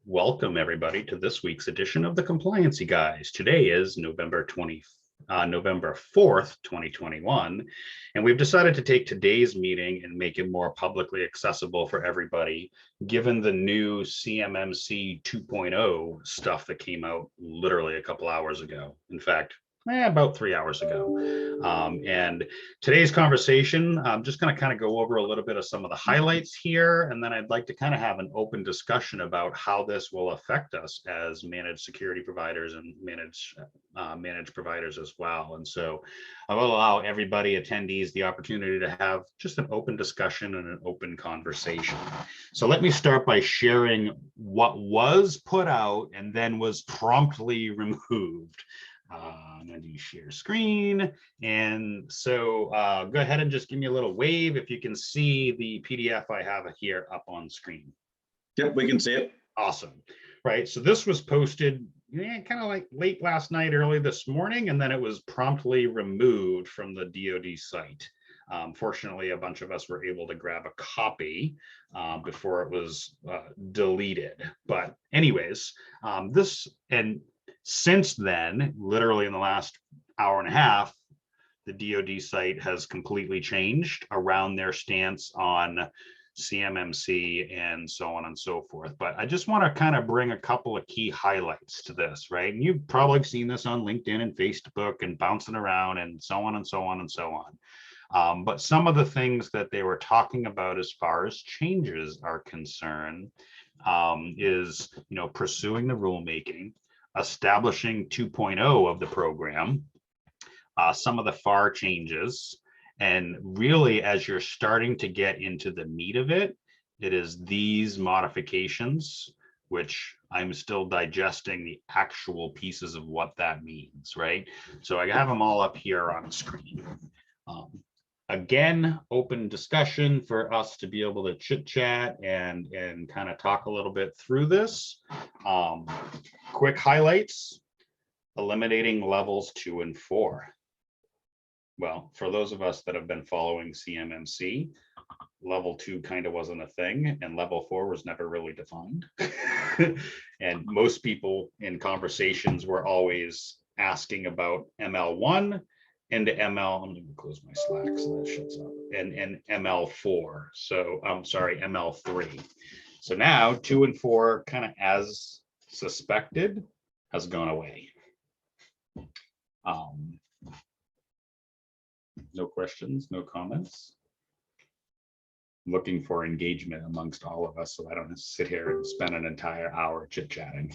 Welcome everybody to this week's edition of the Compliancy Guys. Today is November 4th, 2021, and we've decided to take today's meeting and make it more publicly accessible for everybody, given the new CMMC 2.0 stuff that came out literally a couple hours ago. In fact, about 3 hours ago. And today's conversation, I'm just going to kind of go over a little bit of some of the highlights here, and then I'd like to kind of have an open discussion about how this will affect us as managed security providers and managed providers as well. And so I will allow everybody, attendees, the opportunity to have just an open discussion and an open conversation. So let me start by sharing what was put out and then was promptly removed. I'm going to share screen. And so go ahead and just give me a little wave if you can see the PDF I have here up on screen. Yep, we can see it. Awesome. Right. So this was posted kind of like late last night, early this morning, and then it was promptly removed from the DoD site. Fortunately, a bunch of us were able to grab a copy before it was deleted. But anyways, since then, literally in the last hour and a half, the DoD site has completely changed around their stance on CMMC and so on and so forth. But I just want to kind of bring a couple of key highlights to this, right? And you've probably seen this on LinkedIn and Facebook and bouncing around and so on and so on and so on. But some of the things that they were talking about as far as changes are concerned is, pursuing the rulemaking, establishing 2.0 of the program, some of the FAR changes, and really as you're starting to get into the meat of it, it is these modifications, which I'm still digesting the actual pieces of what that means, right? So I have them all up here on the screen. Again, open discussion for us to be able to chit chat and kind of talk a little bit through this. Quick highlights: eliminating levels 2 and 4. Well, for those of us that have been following CMMC, level 2 kind of wasn't a thing, and level 4 was never really defined. And most people in conversations were always asking about ML1 into ML, I'm going to close my Slack so that shuts up, and ML4. So I'm sorry, ML3. So now 2 and 4, kind of as suspected, has gone away. No questions, no comments. Looking for engagement amongst all of us so I don't sit here and spend an entire hour chit-chatting.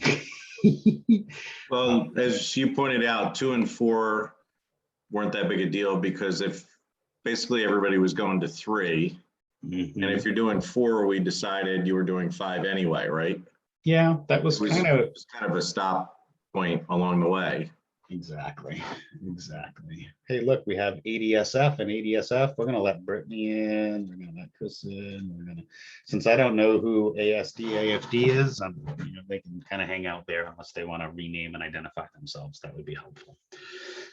Well, as you pointed out, 2 and 4 weren't that big a deal because if basically everybody was going to 3, and if you're doing 4, we decided you were doing 5 anyway, right? Yeah, that was kind of a stop point along the way. Exactly. Hey, look, we have ADSF and ADSF. We're going to let Brittany in. We're going to let Chris in. Since I don't know who AFD is, they can kind of hang out there unless they want to rename and identify themselves. That would be helpful.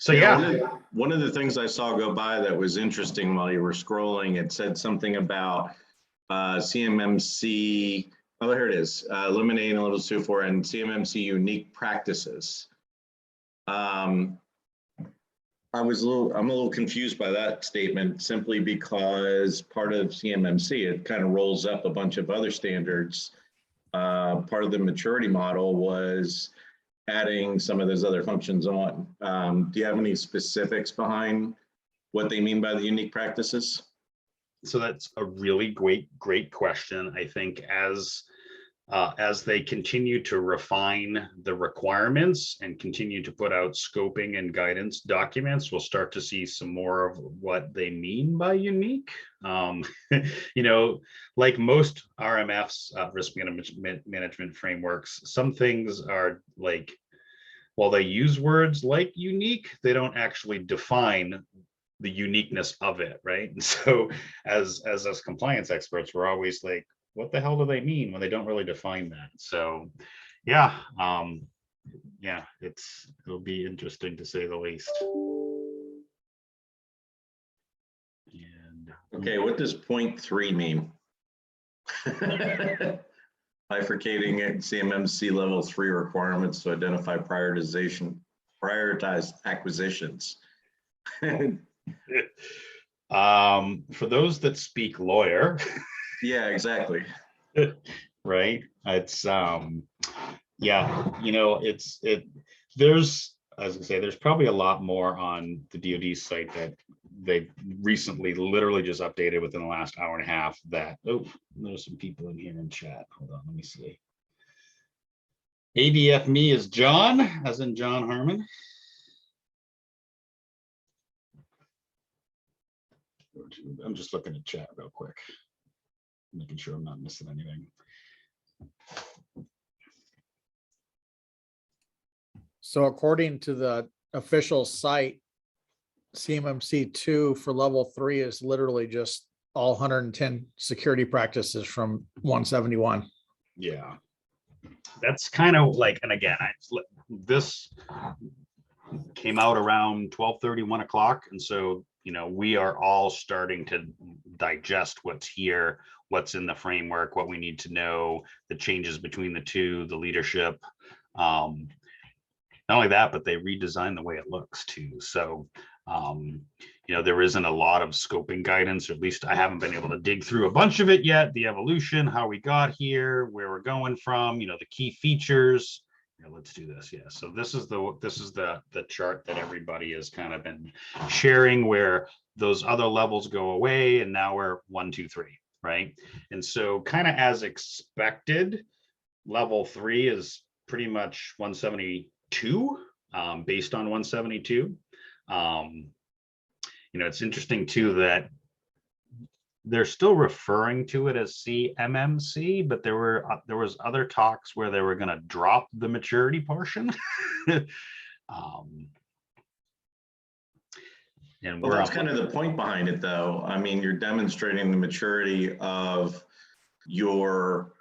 So yeah. One of the things I saw go by that was interesting while you were scrolling, it said something about CMMC. Oh, here it is. Eliminating levels 2 and 4 and CMMC unique practices. I'm a little confused by that statement simply because part of CMMC, it kind of rolls up a bunch of other standards. Part of the maturity model was adding some of those other functions on. Do you have any specifics behind what they mean by the unique practices? So that's a really great question. I think as they continue to refine the requirements and continue to put out scoping and guidance documents, we'll start to see some more of what they mean by unique. Like most RMFs, risk management frameworks, some things are like, while they use words like unique, they don't actually define the uniqueness of it, right? And so as compliance experts, we're always like, what the hell do they mean when they don't really define that? So yeah, it'll be interesting to say the least. And okay, what does 0.3 mean? bifurcating it, CMMC level 3 requirements to identify prioritized acquisitions. For those that speak lawyer, Yeah, exactly. right? It's yeah, there's, as I say, there's probably a lot more on the DoD site that they've recently literally just updated within the last hour and a half that, oh, there's some people in here in chat. Hold on, let me see. ADF me is John, as in John Harmon. I'm just looking at chat real quick, making sure I'm not missing anything. So according to the official site, CMMC 2 for level 3 is literally just all 110 security practices from 171. Yeah, that's kind of like, and again, this came out around 12:30, 1 o'clock, and so we are all starting to digest what's here, what's in the framework, what we need to know, the changes between the two, the leadership. Not only that, but they redesigned the way it looks too. So there isn't a lot of scoping guidance, or at least I haven't been able to dig through a bunch of it yet. The evolution, how we got here, where we're going from, the key features. Let's do this. Yeah. So this is the chart that everybody has kind of been sharing, where those other levels go away, and now we're 1, 2, 3, right? And so kind of as expected, level 3 is pretty much 172, based on 172. It's interesting too that they're still referring to it as CMMC, but there was other talks where they were going to drop the maturity portion. And well, that's kind of the point behind it, though. I mean, you're demonstrating the maturity of your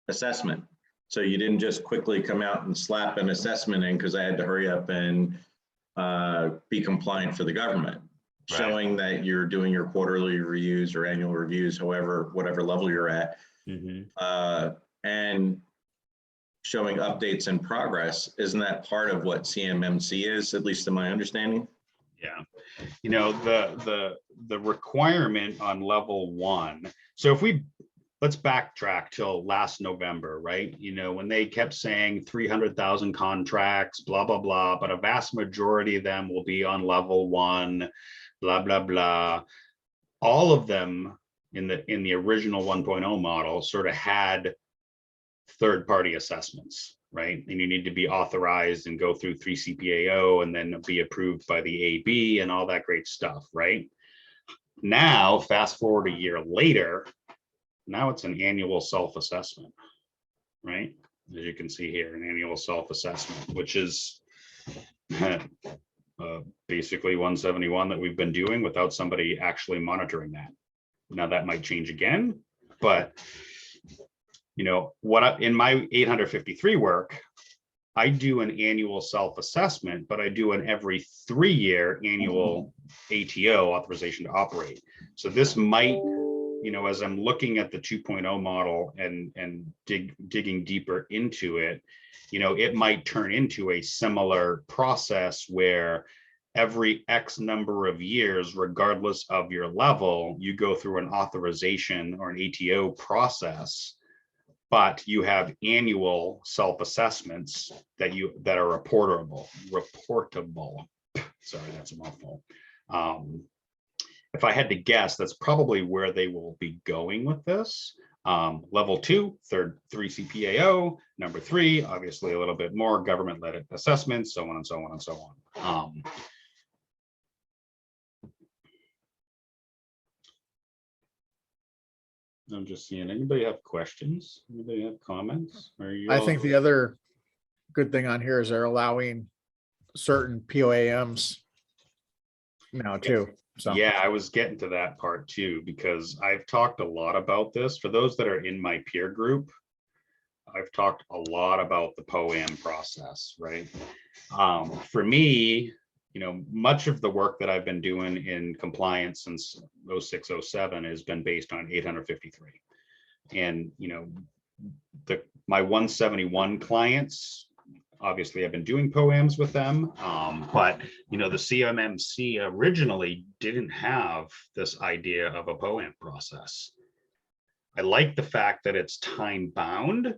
assessment. So you didn't just quickly come out and slap an assessment in because I had to hurry up and be compliant for the government. Right. Showing that you're doing your quarterly reviews or annual reviews, whatever level you're at, and showing updates and progress. Isn't that part of what CMMC is, at least in my understanding? Yeah, the requirement on level 1. So let's backtrack till last November, right? When they kept saying 300,000 contracts, blah, blah, blah, but a vast majority of them will be on level 1, blah, blah, blah. All of them in the original 1.0 model sort of had third-party assessments, right? And you need to be authorized and go through 3 CPAO and then be approved by the AB and all that great stuff, right? Now, fast forward a year later, now it's an annual self-assessment, right? As you can see here, an annual self-assessment, which is basically 171 that we've been doing without somebody actually monitoring that. Now that might change again, but in my 853 work, I do an annual self-assessment, but I do an every 3-year annual ATO, authorization to operate. So this might, as I'm looking at the 2.0 model and digging deeper into it, it might turn into a similar process where every X number of years, regardless of your level, you go through an authorization or an ATO process, but you have annual self-assessments that are reportable. Sorry, that's a mouthful. If I had to guess, that's probably where they will be going with this. Level 2, 3 CPAO, number 3, obviously a little bit more government-led assessments, so on and so on and so on. I'm just seeing, anybody have questions? Anybody have comments? I think the other good thing on here is they're allowing certain POAMs now too. So yeah, I was getting to that part too, because I've talked a lot about this. For those that are in my peer group, I've talked a lot about the POAM process, right? For me, much of the work that I've been doing in compliance since 06, 07 has been based on 853. And, my 171 clients, obviously I've been doing POAMs with them, but the CMMC originally didn't have this idea of a POAM process. I like the fact that it's time bound.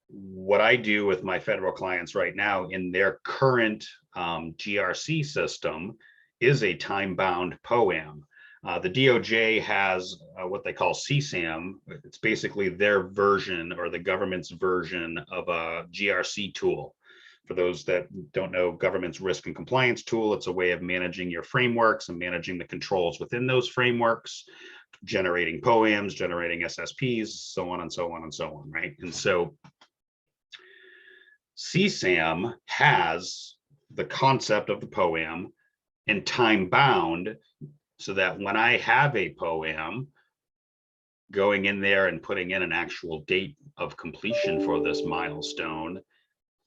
What I do with my federal clients right now in their current GRC system is a time bound POAM. The DOJ has what they call CSAM. It's basically their version or the government's version of a GRC tool. For those that don't know, government's risk and compliance tool, it's a way of managing your frameworks and managing the controls within those frameworks, generating POAMs, generating SSPs, so on and so on and so on, right? And so CSAM has the concept of the POAM and time bound, so that when I have a POAM, going in there and putting in an actual date of completion for this milestone,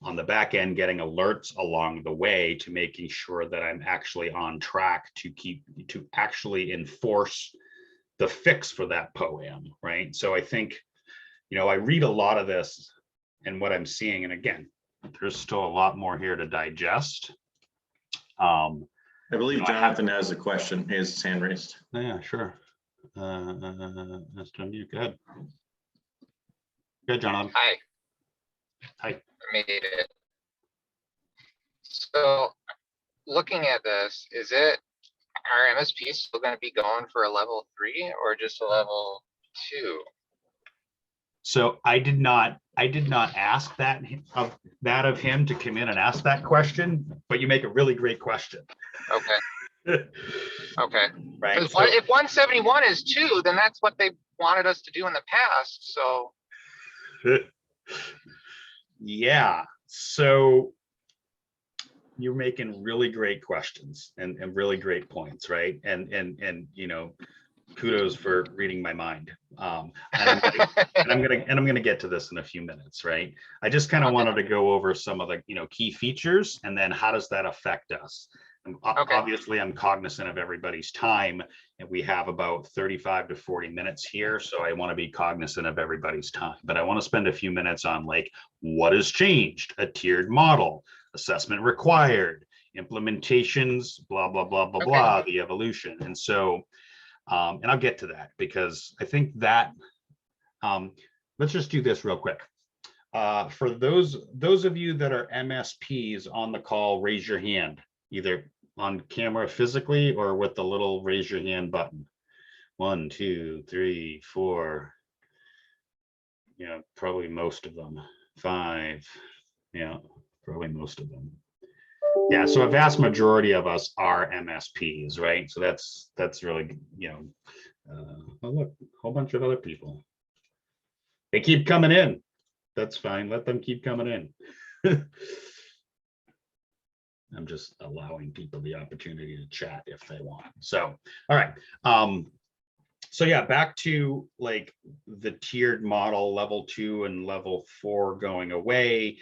on the back end, getting alerts along the way to making sure that I'm actually on track to actually enforce the fix for that POAM, right? So I think, I read a lot of this and what I'm seeing, and again, there's still a lot more here to digest. I believe Jonathan has a question. He has his hand raised. Oh, yeah, sure. That's to you. Go ahead. Good, Jonathan. Hi. Hi. I made it. So looking at this, are MSPs still going to be going for a level 3 or just a level 2? So I did not ask that of him to come in and ask that question, but you make a really great question. Okay. Okay. Right. So, if 171 is 2, then that's what they wanted us to do in the past. So yeah. So you're making really great questions and really great points, right? And kudos for reading my mind. And I'm gonna get to this in a few minutes, right? I just kind of wanted to go over some of the key features, and then how does that affect us? Okay. Obviously, I'm cognizant of everybody's time, and we have about 35 to 40 minutes here, so I want to be cognizant of everybody's time. But I want to spend a few minutes on what has changed, a tiered model, assessment required, implementations, blah blah blah blah blah, the evolution, and so. And I'll get to that because I think that let's just do this real quick. For those of you that are MSPs on the call, raise your hand, either on camera physically or with the little raise your hand button. 1, 2, 3, 4. Probably most of them. 5. Yeah, probably most of them. Yeah, so a vast majority of us are MSPs, right? So that's really, oh look, a whole bunch of other people. They keep coming in. That's fine. Let them keep coming in. I'm just allowing people the opportunity to chat if they want. So, all right. So yeah, back to the tiered model, level 2 and level 4 going away,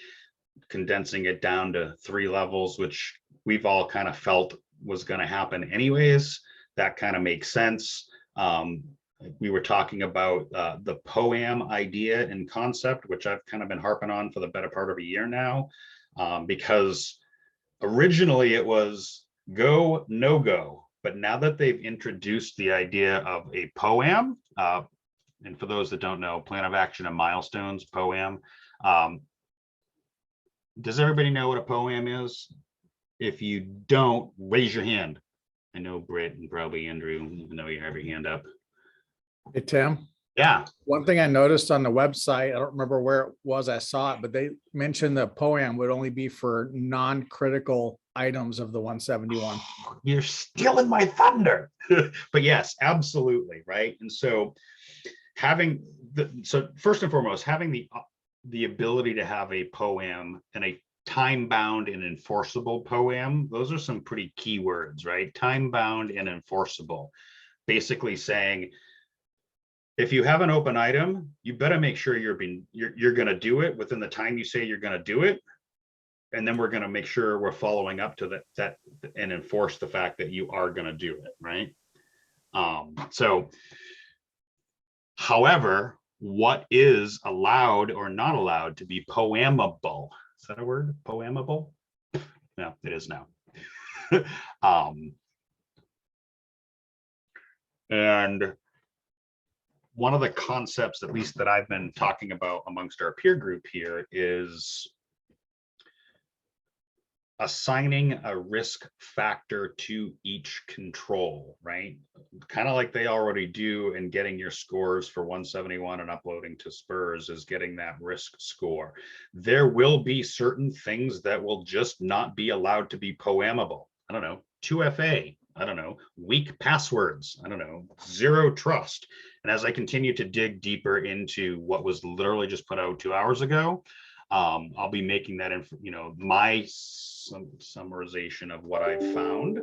condensing it down to 3 levels, which we've all kind of felt was going to happen anyways. That kind of makes sense. We were talking about the POAM idea and concept, which I've kind of been harping on for the better part of a year now, because originally it was go, no go. But now that they've introduced the idea of a POAM, and for those that don't know, plan of action and milestones, POAM, does everybody know what a POAM is? If you don't, raise your hand. I know Britt and probably Andrew, even though you have your hand up. Hey, Tim. Yeah. One thing I noticed on the website, I don't remember where it was, I saw it, but they mentioned the POAM would only be for non-critical items of the 171. You're stealing my thunder. But yes, absolutely, right? And so first and foremost, having the ability to have a POAM and a time-bound and enforceable POAM, those are some pretty key words, right? Time-bound and enforceable. Basically saying, if you have an open item, you better make sure you're going to do it within the time you say you're going to do it. And then we're going to make sure we're following up to that and enforce the fact that you are going to do it, right? However, what is allowed or not allowed to be poemable. Is that a word? Poemable? No, it is now. And one of the concepts, at least that I've been talking about amongst our peer group here, is assigning a risk factor to each control, right? Kind of like they already do in getting your scores for 171 and uploading to Spurs is getting that risk score. There will be certain things that will just not be allowed to be poemable. I don't know, 2FA, I don't know, weak passwords, I don't know, zero trust. And as I continue to dig deeper into what was literally just put out 2 hours ago, I'll be making that, my summarization of what I've found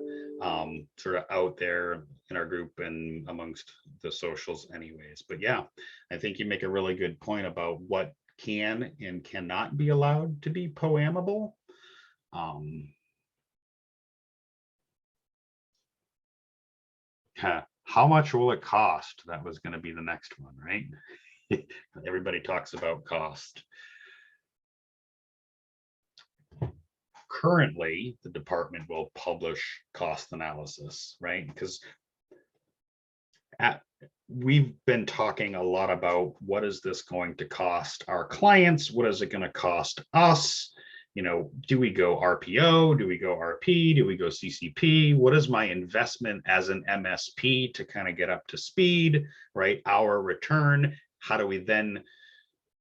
sort of out there in our group and amongst the socials anyways. But yeah, I think you make a really good point about what can and cannot be allowed to be poemable. How much will it cost? That was going to be the next one, right? Everybody talks about cost. Currently, the department will publish cost analysis, right? Because we've been talking a lot about what is this going to cost our clients? What is it going to cost us? Do we go RPO? Do we go RP? Do we go CCP? What is my investment as an MSP to kind of get up to speed, right? Our return. How do we then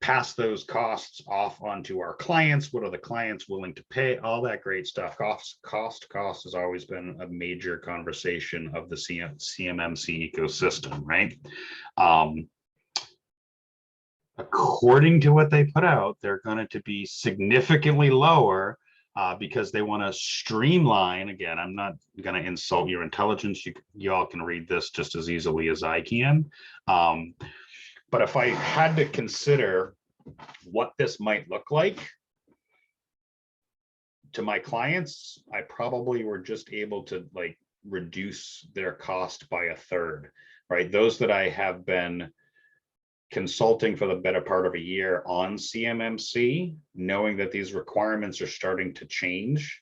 pass those costs off onto our clients? What are the clients willing to pay? All that great stuff. Cost has always been a major conversation of the CMMC ecosystem, right? According to what they put out, they're going to be significantly lower because they want to streamline. Again, I'm not going to insult your intelligence. You all can read this just as easily as I can. But if I had to consider what this might look like to my clients, I probably were just able to reduce their cost by a third, right? Those that I have been consulting for the better part of a year on CMMC, knowing that these requirements are starting to change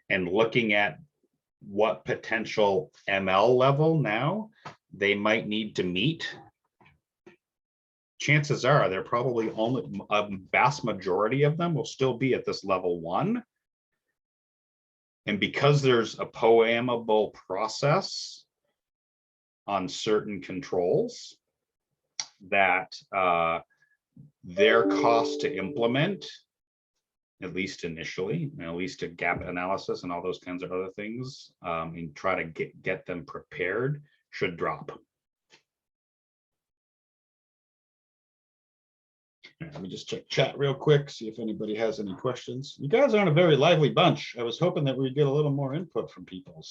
and looking at what potential ML level now they might need to meet, chances are they're probably only a vast majority of them will still be at this level 1. And because there's a poemable process on certain controls, that their cost to implement, at least initially, at least a gap analysis and all those kinds of other things, and try to get them prepared, should drop. Let me just check chat real quick, see if anybody has any questions. You guys aren't a very lively bunch. I was hoping that we'd get a little more input from people.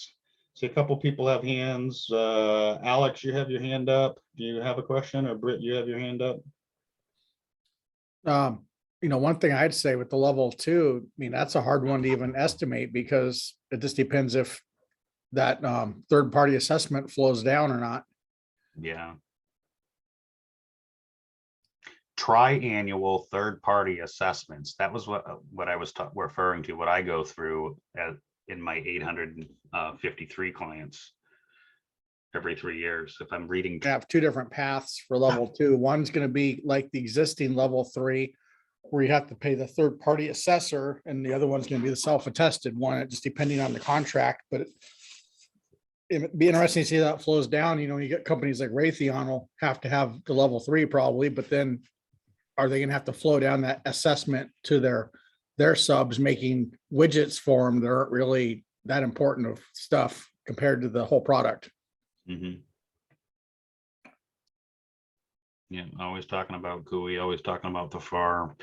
See, a couple people have hands. Alex, you have your hand up. Do you have a question? Or Britt, you have your hand up? One thing I'd say with the level 2, that's a hard one to even estimate because it just depends if that third-party assessment flows down or not. Yeah. Triannual third-party assessments. That was what I was referring to, what I go through in my 853 clients every 3 years. If I'm reading, I have 2 different paths for level 2. One's going to be like the existing level 3, where you have to pay the third-party assessor, and the other one's going to be the self-attested one, just depending on the contract. But it'd be interesting to see how that flows down. You get companies like Raytheon will have to have the level 3 probably, but then are they going to have to flow down that assessment to their subs making widgets for them that aren't really that important of stuff compared to the whole product? Mm-hmm. Yeah, always talking about GUI, always talking about the FAR.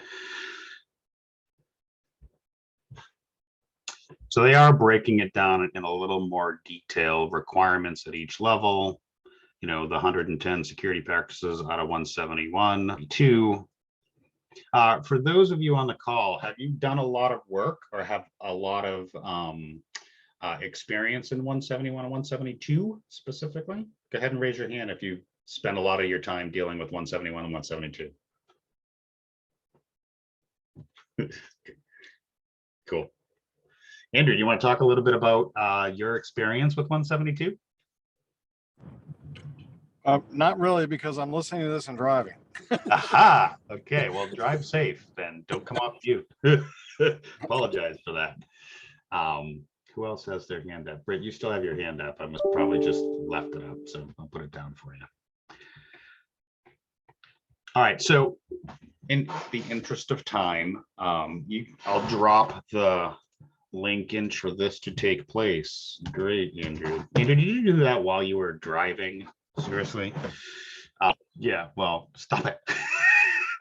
So they are breaking it down in a little more detail, requirements at each level, the 110 security practices out of 171. 2. For those of you on the call, have you done a lot of work or have a lot of experience in 171 and 172 specifically? Go ahead and raise your hand if you spend a lot of your time dealing with 171 and 172. Cool. Andrew, you want to talk a little bit about your experience with 172? Not really, because I'm listening to this and driving. Aha. Okay. Well, drive safe then. Don't come off mute. Apologize for that. Who else has their hand up? Britt, you still have your hand up. I must probably just left it up, so I'll put it down for you. All right. So, in the interest of time, I'll drop the link in for this to take place. Great, Andrew. Andrew, did you do that while you were driving? Seriously? Yeah, well, stop it.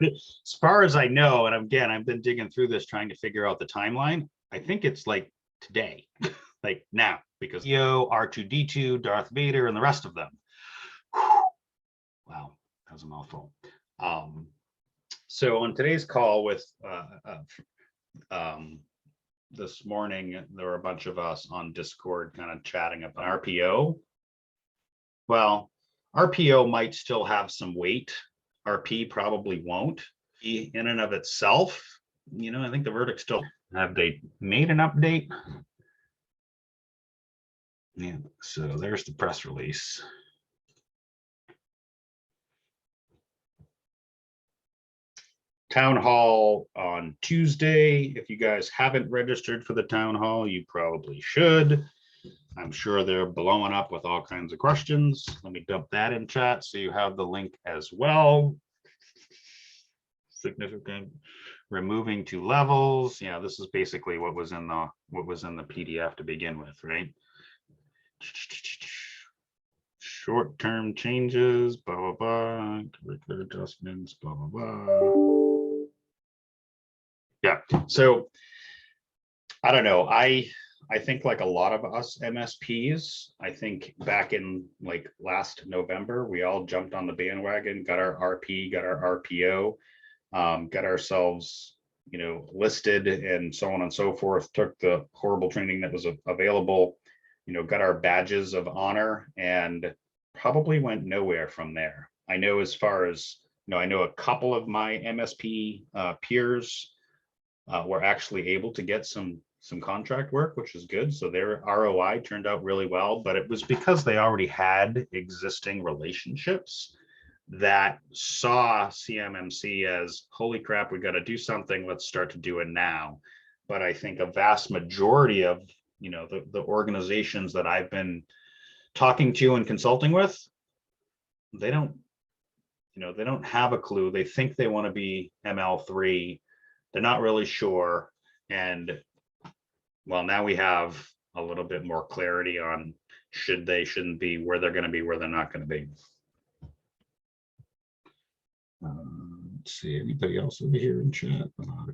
As far as I know, and again, I've been digging through this trying to figure out the timeline. I think it's like today, like now, because Yo, R2D2, Darth Vader, and the rest of them. Wow, that was a mouthful. So on today's call with this morning, there were a bunch of us on Discord kind of chatting about RPO. Well, RPO might still have some weight. RP probably won't. In and of itself, you know, I think the verdict still, have they made an update? Yeah, so there's the press release. Town hall on Tuesday. If you guys haven't registered for the town hall, you probably should. I'm sure they're blowing up with all kinds of questions. Let me dump that in chat so you have the link as well. Significant removing 2 levels. Yeah, this is basically what was in the PDF to begin with, right? Short-term changes, blah blah blah, curricular adjustments, blah blah blah. Yeah, so I don't know. I think like a lot of us MSPs, I think back in like last November, we all jumped on the bandwagon, got our RP, got our RPO, got ourselves, you know, listed and so on and so forth, took the horrible training that was available, you know, got our badges of honor and probably went nowhere from there. I know as far as, you know, I know a couple of my MSP peers were actually able to get some contract work, which is good. So their ROI turned out really well, but it was because they already had existing relationships that saw CMMC as, holy crap, we got to do something. Let's start to do it now. But I think a vast majority of, you know, the organizations that I've been talking to and consulting with, they don't, you know, they don't have a clue. They think they want to be ML3. They're not really sure. And well, now we have a little bit more clarity on should they, shouldn't be, where they're going to be, where they're not going to be. Let's see, anybody else over here in chat?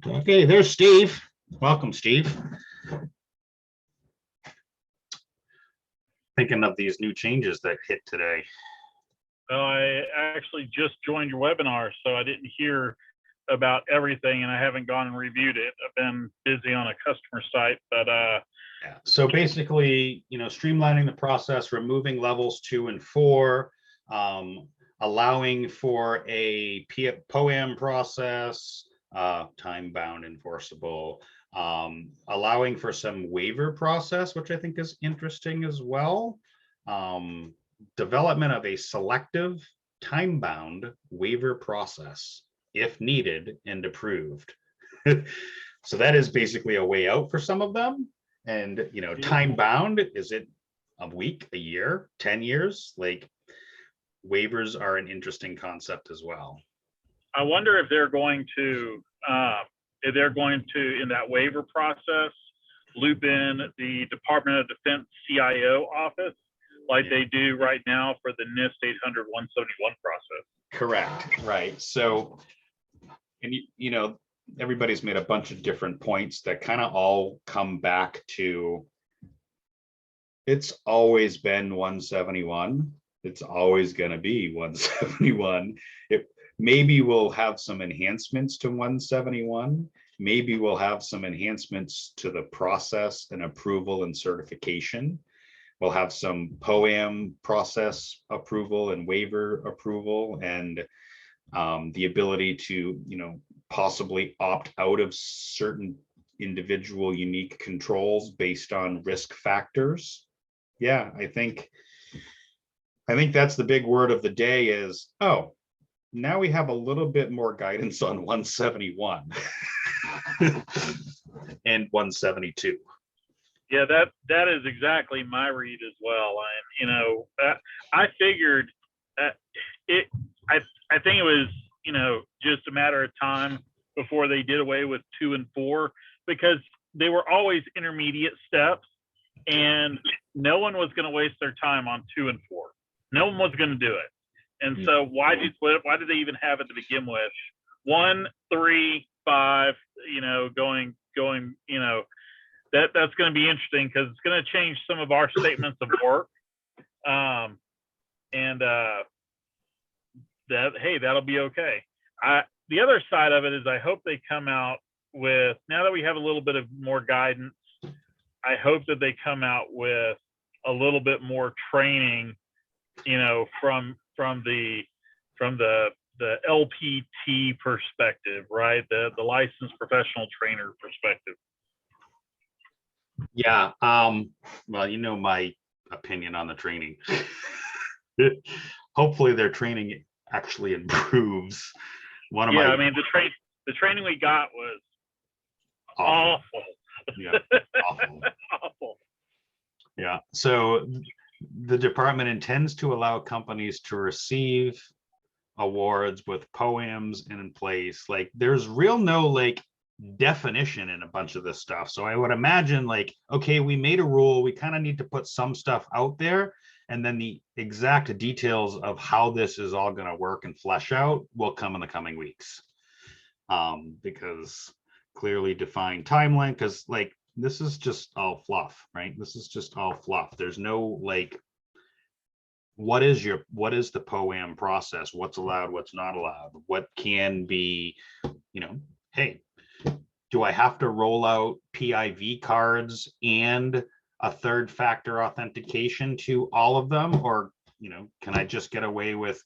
Okay, there's Steve. Welcome, Steve. Thinking of these new changes that hit today. I actually just joined your webinar, so I didn't hear about everything, and I haven't gone and reviewed it. I've been busy on a customer site, but yeah. So basically, you know, streamlining the process, removing levels 2 and 4, allowing for a POAM process, time-bound enforceable, allowing for some waiver process, which I think is interesting as well. Development of a selective time-bound waiver process, if needed and approved. So that is basically a way out for some of them. And, you know, time-bound, is it a week, a year, 10 years? Like, waivers are an interesting concept as well. I wonder if they're going to, in that waiver process, loop in the Department of Defense CIO office, like they do right now for the NIST 800-171 process. Correct, right. So, and you know, everybody's made a bunch of different points that kind of all come back to, it's always been 171. It's always going to be 171. Maybe we'll have some enhancements to 171. Maybe we'll have some enhancements to the process and approval and certification. we'll have some POAM process approval and waiver approval, and the ability to, possibly opt out of certain individual unique controls based on risk factors. Yeah, I think that's the big word of the day is, oh, now we have a little bit more guidance on 171 and 172. Yeah, that is exactly my read as well. And I figured I think it was just a matter of time before they did away with 2 and 4, because they were always intermediate steps, and no one was going to waste their time on 2 and 4. No one was going to do it. And so why did they even have it to begin with? 1, 3, 5, going, that's going to be interesting, because it's going to change some of our statements of work. That'll be okay. The other side of it is, I hope they come out with, now that we have a little bit of more guidance, I hope that they come out with a little bit more training, from the LPT perspective, right? The licensed professional trainer perspective. Yeah. Well, my opinion on the training. Hopefully their training actually improves. The training we got was awful. Yeah, awful. Awful. Yeah. So the department intends to allow companies to receive awards with POAMs in place. Like, there's no definition in a bunch of this stuff. So I would imagine, okay, we made a rule, we kind of need to put some stuff out there, and then the exact details of how this is all going to work and flesh out will come in the coming weeks. Because clearly defined timeline, because this is just all fluff, right? This is just all fluff. There's no what is the POAM process? What's allowed, what's not allowed? What can be, hey, do I have to roll out PIV cards and a third factor authentication to all of them? Or, can I just get away with,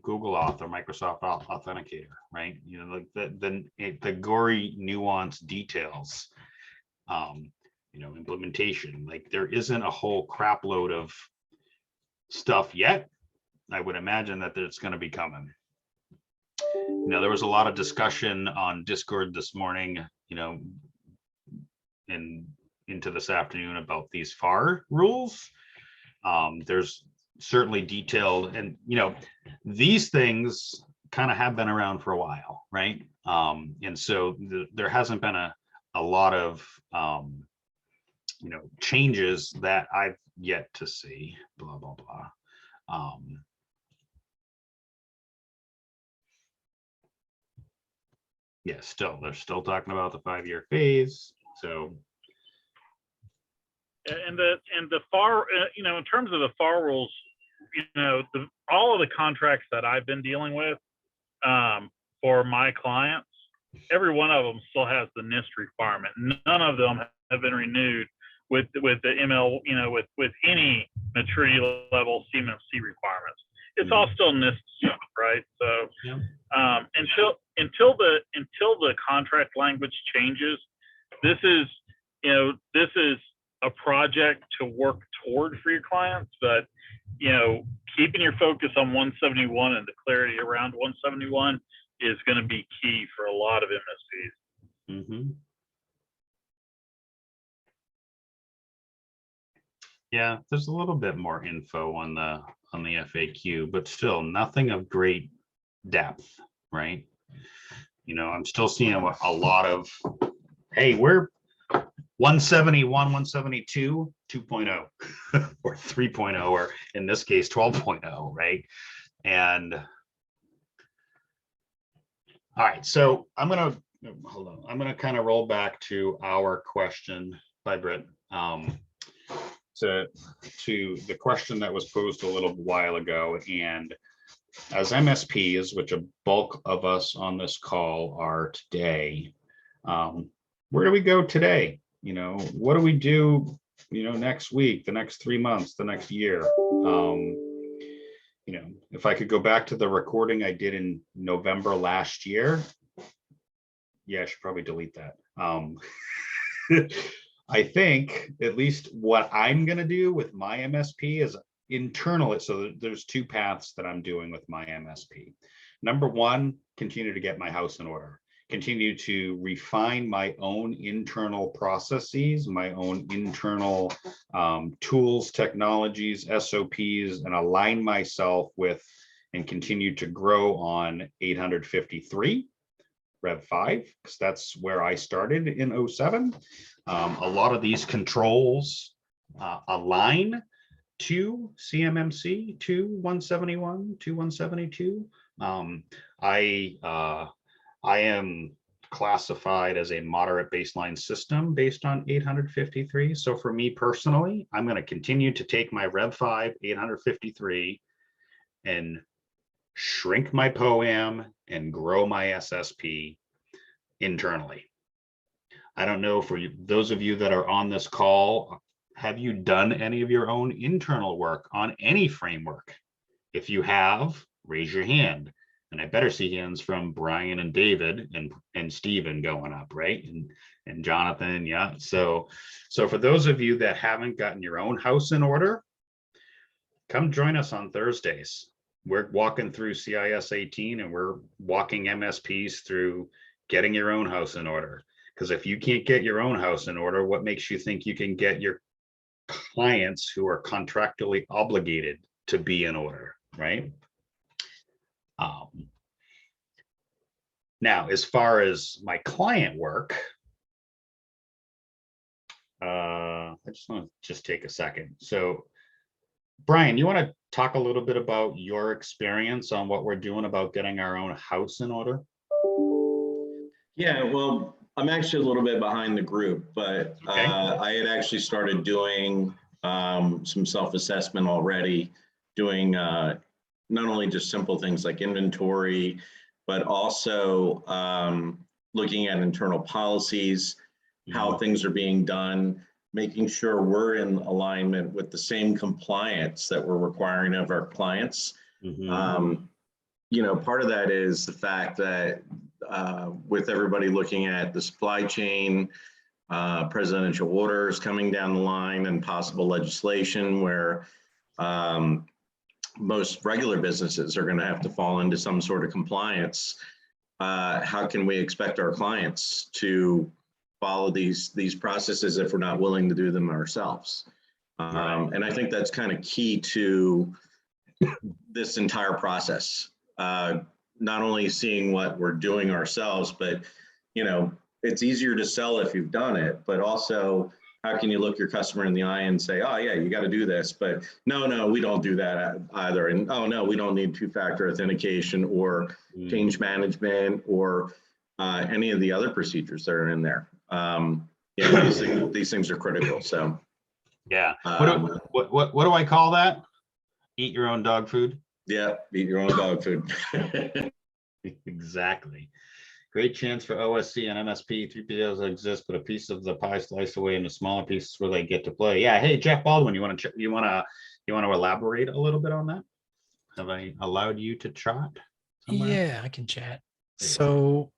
Google Auth or Microsoft Authenticator, right? The gory nuanced details, implementation, there isn't a whole crap load of stuff yet. I would imagine that it's going to be coming. There was a lot of discussion on Discord this morning, and into this afternoon about these FAR rules. There's certainly detailed, and these things kind of have been around for a while, right? And so there hasn't been a lot of changes that I've yet to see. Blah blah blah. Yeah, they're still talking about the 5-year phase. So, and the FAR, in terms of the FAR rules, all of the contracts that I've been dealing with for my clients, every one of them still has the NIST requirement. None of them have been renewed with the ML, with any maturity level CMMC requirements. It's all still NIST stuff, right? So yeah. Until the contract language changes, this is a project to work toward for your clients, but keeping your focus on 171 and the clarity around 171 is going to be key for a lot of MSPs. Mm-hmm. Yeah, there's a little bit more info on the FAQ, but still nothing of great depth, right? I'm still seeing a lot of, hey, we're 171, 172, 2.0 or 3.0, or in this case 12.0, right? And all right, so I'm gonna kind of roll back to our question by Britt, to the question that was posed a little while ago. And as MSPs, which a bulk of us on this call are today, where do we go today? What do we do next week, the next 3 months, the next year. If I could go back to the recording I did in November last year, yeah, I should probably delete that. I think at least what I'm going to do with my MSP is internal. So there's two paths that I'm doing with my MSP. Number one, continue to get my house in order, continue to refine my own internal processes, my own internal tools, technologies, SOPs, and align myself with and continue to grow on 853. Rev 5, because that's where I started in 07. A lot of these controls align to CMMC 2171, 2172. I am classified as a moderate baseline system based on 853. So for me personally, I'm going to continue to take my Rev 5 853 and shrink my POAM and grow my SSP internally. I don't know, for those of you that are on this call, have you done any of your own internal work on any framework? If you have, raise your hand. And I better see hands from Brian and David and Stephen going up, right? And Jonathan, yeah. So for those of you that haven't gotten your own house in order, come join us on Thursdays. We're walking through CIS 18 and we're walking MSPs through getting your own house in order. Because if you can't get your own house in order, what makes you think you can get your clients who are contractually obligated to be in order, right? Now, as far as my client work, I just want to take a second. So Brian, you want to talk a little bit about your experience on what we're doing about getting our own house in order? Yeah, well, I'm actually a little bit behind the group, but Okay. I had actually started doing some self-assessment already, doing not only just simple things like inventory, but also looking at internal policies, how things are being done, making sure we're in alignment with the same compliance that we're requiring of our clients. Part of that is the fact that with everybody looking at the supply chain, presidential orders coming down the line and possible legislation where most regular businesses are going to have to fall into some sort of compliance. How can we expect our clients to follow these processes if we're not willing to do them ourselves? And I think that's kind of key to this entire process. Not only seeing what we're doing ourselves, but it's easier to sell if you've done it, but also how can you look your customer in the eye and say, oh yeah, you got to do this, but no, we don't do that either. And oh no, we don't need two-factor authentication or change management or any of the other procedures that are in there. These things are critical. So yeah, what do I call that? Eat your own dog food. Yeah, eat your own dog food. Exactly. Great chance for OSC and MSP 3PLs that exist, but a piece of the pie sliced away into smaller pieces where they get to play. Yeah. Hey, Jeff Baldwin, you want to elaborate a little bit on that? Have I allowed you to chat somewhere? Yeah, I can chat. So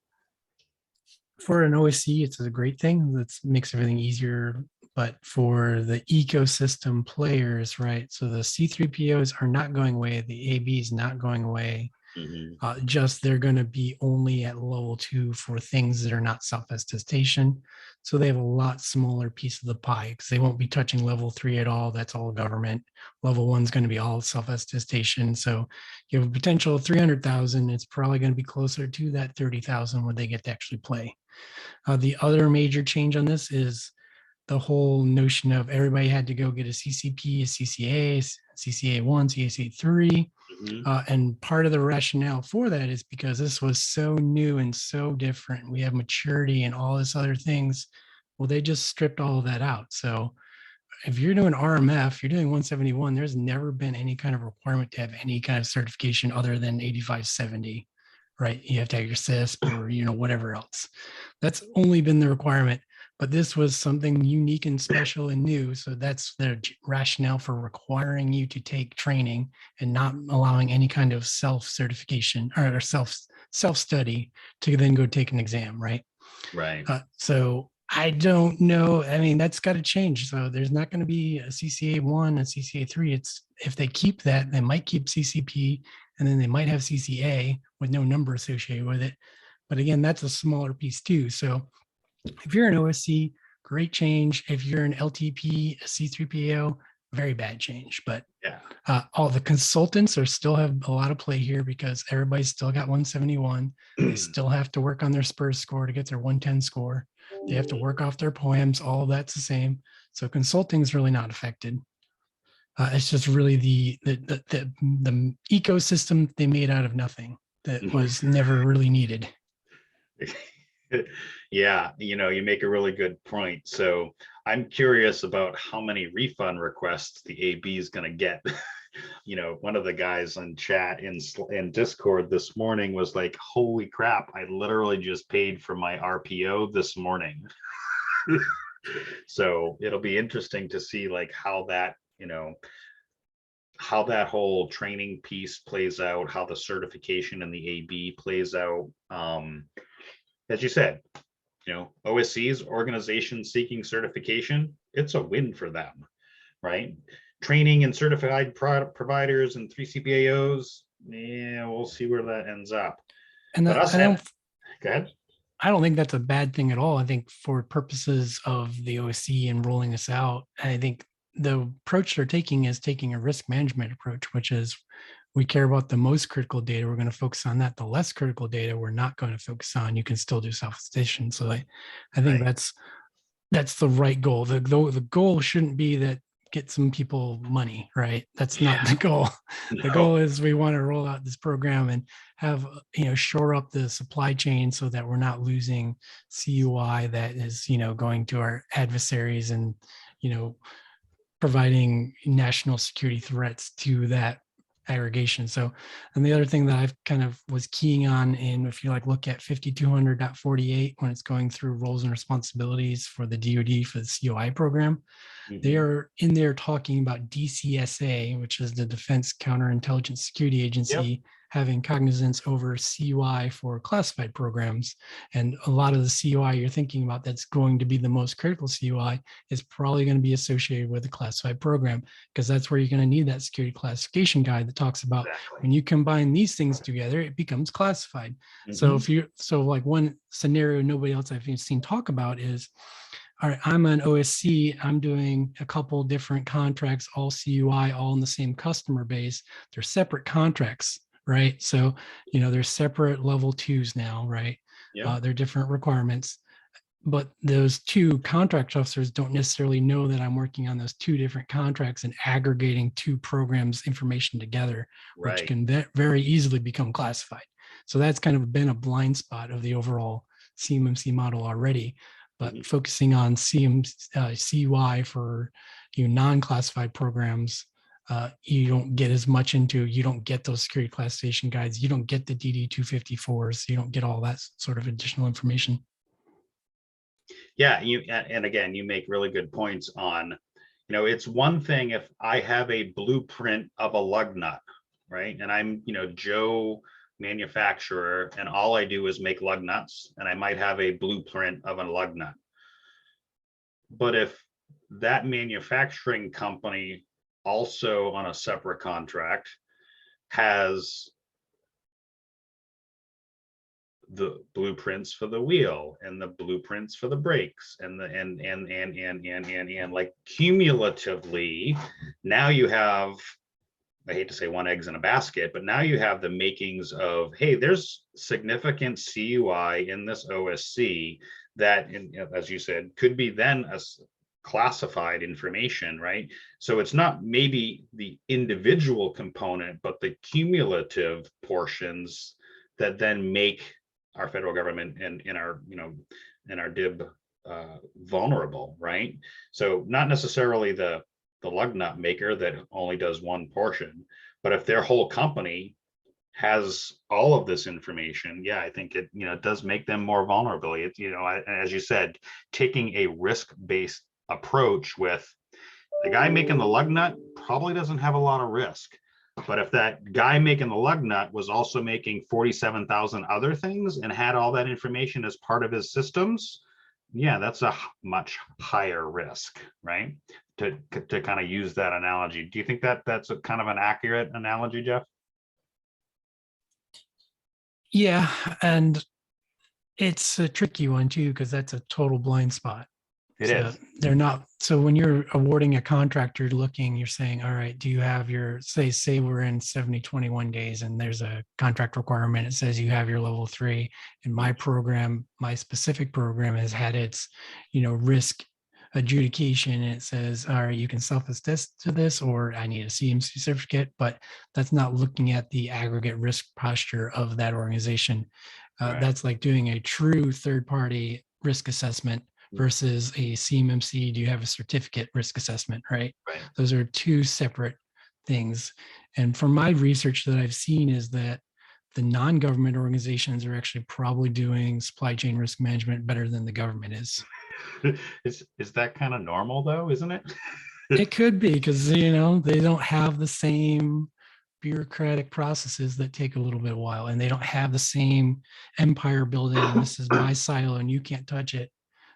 for an OSC, it's a great thing. That makes everything easier. But for the ecosystem players, right? So the C3POs are not going away. The AB is not going away. Just they're going to be only at level 2 for things that are not self-attestation. So they have a lot smaller piece of the pie because they won't be touching level 3 at all. That's all government. Level 1 is going to be all self-attestation. So you have a potential of 300,000. It's probably going to be closer to that 30,000 when they get to actually play. The other major change on this is the whole notion of everybody had to go get a CCP, a CCA, CCA1, CCA3. And part of the rationale for that is because this was so new and so different. We have maturity and all this other things. Well, they just stripped all of that out. So if you're doing RMF, you're doing 171, there's never been any kind of requirement to have any kind of certification other than 8570, right? You have to have your CISP or, whatever else. That's only been the requirement. but this was something unique and special and new. So that's the rationale for requiring you to take training and not allowing any kind of self-certification or self-study to then go take an exam, right? Right. So I don't know. I mean, that's got to change. So there's not going to be a CCA 1 and CCA 3. It's if they keep that, they might keep CCP, and then they might have CCA with no number associated with it. But again, that's a smaller piece too. So if you're an OSC, great change. If you're an LTP, a C3PAO, very bad change. But Yeah. all the consultants are still have a lot of play here because everybody's still got 171. They still have to work on their SPURS score to get their 110 score. They have to work off their poems. All of that's the same. So consulting is really not affected. It's just really the ecosystem they made out of nothing that was never really needed. Yeah, you make a really good point. So I'm curious about how many refund requests the AB is going to get. One of the guys in chat in Discord this morning was like, holy crap, I literally just paid for my RPO this morning. So it'll be interesting to see like how that whole training piece plays out, how the certification and the AB plays out. As you said, OSC's organization seeking certification, it's a win for them, right? Training and certified providers and 3 CPAOs, yeah, we'll see where that ends up. And But us, go ahead. I don't think that's a bad thing at all. I think for purposes of the OSC and rolling this out, I think the approach they're taking is taking a risk management approach, which is we care about the most critical data. We're going to focus on that. The less critical data, we're not going to focus on. You can still do self-attestation. So I think Right. that's the right goal. The goal shouldn't be that get some people money, right? That's not the goal. The goal is we want to roll out this program and have, shore up the supply chain so that we're not losing CUI that is, going to our adversaries and, providing national security threats to that aggregation. So, and the other thing that I've kind of was keying on in, if you look at 5200.48, when it's going through roles and responsibilities for the DoD for the COI program, they are in there talking about DCSA, which is the Defense Counterintelligence Security Agency, having cognizance over CUI for classified programs. And a lot of the CUI you're thinking about that's going to be the most critical CUI is probably going to be associated with a classified program, because that's where you're going to need that security classification guide that talks about when you combine these things together, it becomes classified. So like one scenario nobody else I've seen talk about is, all right, I'm an OSC, I'm doing a couple different contracts, all CUI, all in the same customer base. They're separate contracts, right? So, they're separate level 2s now, right? They're different requirements. But those two contract officers don't necessarily know that I'm working on those two different contracts and aggregating two programs information together, which can very easily become classified. So that's kind of been a blind spot of the overall CMMC model already. But focusing on CUI for non-classified programs, you don't get as much into, you don't get those security classification guides, you don't get the DD-254s, you don't get all that sort of additional information. Yeah, and again, you make really good points on, it's one thing if I have a blueprint of a lug nut, right? And I'm, Joe manufacturer, and all I do is make lug nuts, and I might have a blueprint of a lug nut. But if that manufacturing company also on a separate contract has the blueprints for the wheel and the blueprints for the brakes and like cumulatively, now you have, I hate to say one eggs in a basket, but now you have the makings of, hey, there's significant CUI in this OSC that, as you said, could be then as classified information, right? So it's not maybe the individual component, but the cumulative portions that then make our federal government and in our DIB vulnerable, right? So not necessarily the lug nut maker that only does one portion, but if their whole company has all of this information, yeah, I think it, it does make them more vulnerable. It, as you said, taking a risk-based approach with the guy making the lug nut probably doesn't have a lot of risk. But if that guy making the lug nut was also making 47,000 other things and had all that information as part of his systems, yeah, that's a much higher risk, right? To kind of use that analogy. Do you think that that's a kind of an accurate analogy, Jeff? Yeah, and it's a tricky one too, because that's a total blind spot. It So is. they're not, so when you're awarding a contractor looking, you're saying, all right, do you have your, say we're in 70, 21 days and there's a contract requirement. It says you have your level 3. And my program, my specific program has had its, risk adjudication. And it says, all right, you can self-attest to this, or I need a CMC certificate, but that's not looking at the aggregate risk posture of that organization. Right. That's like doing a true third-party risk assessment versus a CMMC. Do you have a certificate risk assessment, right? Right. Those are two separate things. And from my research that I've seen is that the non-government organizations are actually probably doing supply chain risk management better than the government is. Is that kind of normal though, isn't it? It could be because, they don't have the same bureaucratic processes that take a little bit of while, and they don't have the same empire building. And this is my silo and you can't touch it.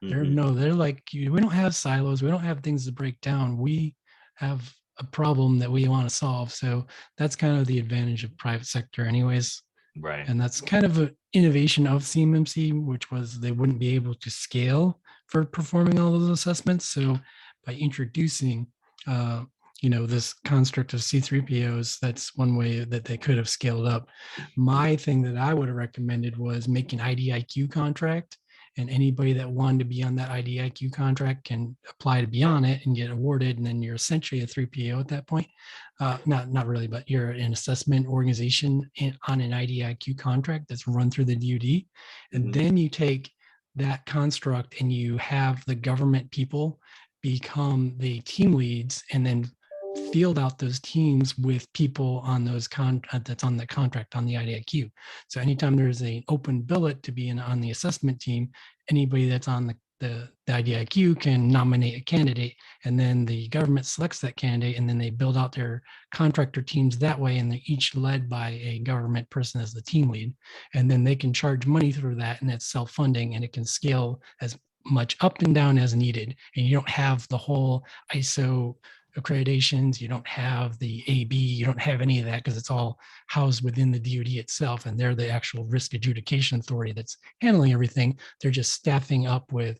They're like, we don't have silos. We don't have things to break down. We have a problem that we want to solve. So that's kind of the advantage of private sector anyways. Right. And that's kind of an innovation of CMMC, which was they wouldn't be able to scale for performing all those assessments. So by introducing, this construct of C3POs, that's one way that they could have scaled up. My thing that I would have recommended was make an IDIQ contract, and anybody that wanted to be on that IDIQ contract can apply to be on it and get awarded. And then you're essentially a 3PO at that point. Not really, but you're an assessment organization on an IDIQ contract that's run through the DoD. And then you take that construct and you have the government people become the team leads, and then field out those teams with people on those that's on the contract on the IDIQ. So anytime there's an open billet to be on the assessment team, anybody that's on the IDIQ can nominate a candidate, and then the government selects that candidate, and then they build out their contractor teams that way, and they're each led by a government person as the team lead. And then they can charge money through that, and it's self-funding, and it can scale as much up and down as needed. And you don't have the whole ISO accreditations, you don't have the AB, you don't have any of that, because it's all housed within the DoD itself, and they're the actual risk adjudication authority that's handling everything. They're just staffing up with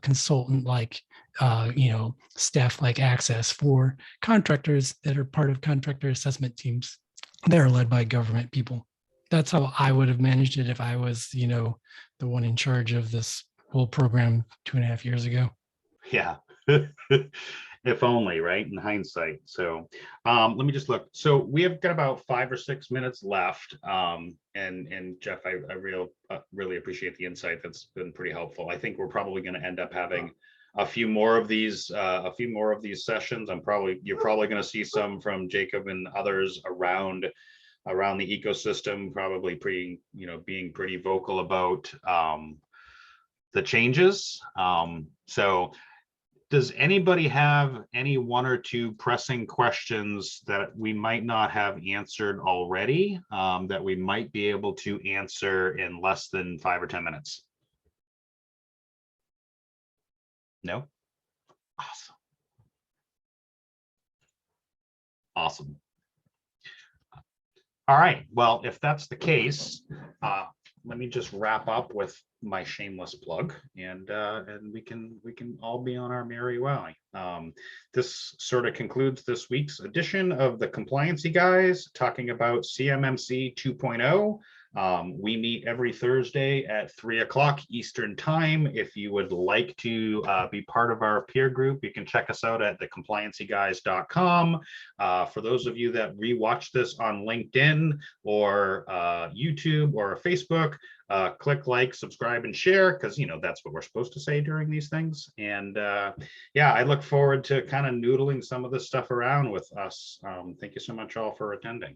consultant like staff like access for contractors that are part of contractor assessment teams that are led by government people. That's how I would have managed it if I was the one in charge of this whole program 2.5 years ago. Yeah. If only, right? In hindsight. So let me just look. So we have got about 5 or 6 minutes left. And Jeff, I really appreciate the insight. That's been pretty helpful. I think we're probably going to end up having a few more of these sessions. You're probably going to see some from Jacob and others around the ecosystem, probably being pretty vocal about the changes. So does anybody have any 1 or 2 pressing questions that we might not have answered already, that we might be able to answer in less than 5 or 10 minutes? No? Awesome. All right. Well, if that's the case, let me just wrap up with my shameless plug, and we can all be on our merry way. This sort of concludes this week's edition of the Compliancy Guys, talking about CMMC 2.0. We meet every Thursday at 3 o'clock Eastern time. If you would like to be part of our peer group, you can check us out at thecompliancyguys.com. For those of you that rewatch this on LinkedIn or YouTube or Facebook, click like, subscribe, and share, because that's what we're supposed to say during these things. And yeah, I look forward to kind of noodling some of this stuff around with us. Thank you so much all for attending.